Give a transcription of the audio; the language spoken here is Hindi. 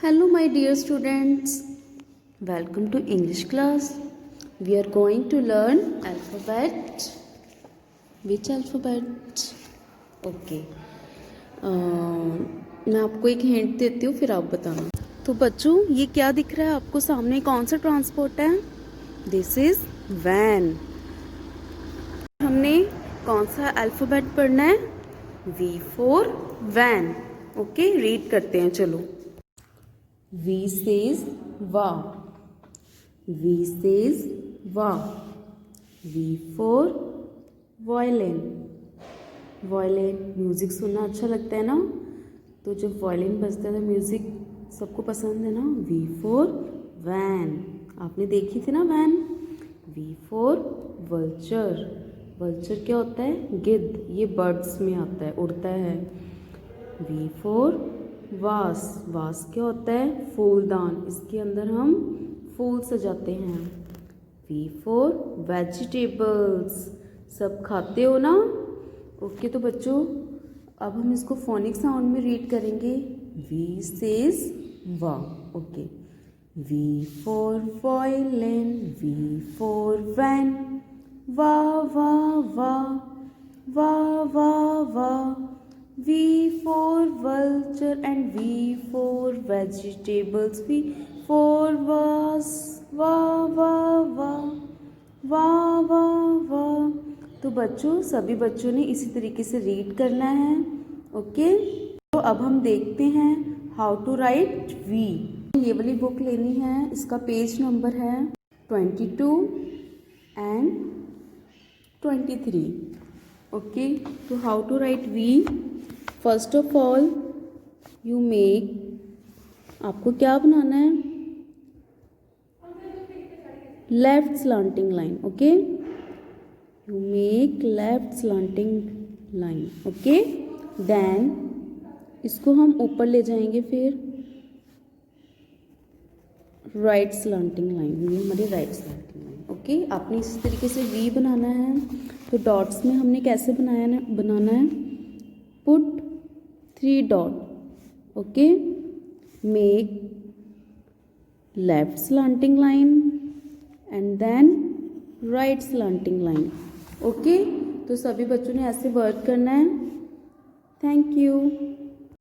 Hello, my dear students. Welcome to English class. We are going to learn alphabet. Which alphabet? Okay. मैं आपको एक हिंट देती हूँ, फिर आप बताना। तो बच्चों, ये क्या दिख रहा है आपको सामने? कौन सा ट्रांसपोर्ट है? This is van. हमने कौन सा अल्फ़ाबेट पढ़ना है? V for van. Okay, read करते हैं, चलो। V says va. V says va. V for violin. Violin music सुनना अच्छा लगता है ना? तो जब वायलिन बजता है तो म्यूज़िक सबको पसंद है ना? V for van. आपने देखी थी ना van? V for vulture. vulture क्या होता है? गिद्ध। ये बर्ड्स में आता है, उड़ता है। V for वास। वास क्या होता है? फूलदान। इसके अंदर हम फूल सजाते हैं। V for vegetables. सब खाते हो ना? ओके, तो बच्चों अब हम इसको फोनिक साउंड में रीड करेंगे। V says वा। Okay, V for violin. V for van. वा वा वा वा वा वा। V for vulture and V for vegetables. V for vase. वाह वाह वाह वाह वाह वाह। तो बच्चों, सभी बच्चों ने इसी तरीके से रीड करना है। ओके, तो अब हम देखते हैं हाउ टू राइट वी। ये वाली बुक लेनी है, इसका पेज नंबर है 22 एंड 23। ओके, तो how to write V? First of all you make, आपको क्या बनाना है? Left slanting line. Okay, you make left slanting line. Okay, then इसको हम ऊपर ले जाएंगे, फिर राइट स्लांटिंग लाइन। ये हमारी राइट स्लांटिंग लाइन। ओके, आपने इसी तरीके से वी बनाना है। तो डॉट्स में हमने कैसे बनाना है? Put 3 dot. Okay, make left slanting line and then right slanting line. Okay, तो सभी बच्चों ने ऐसे वर्क करना है। Thank you.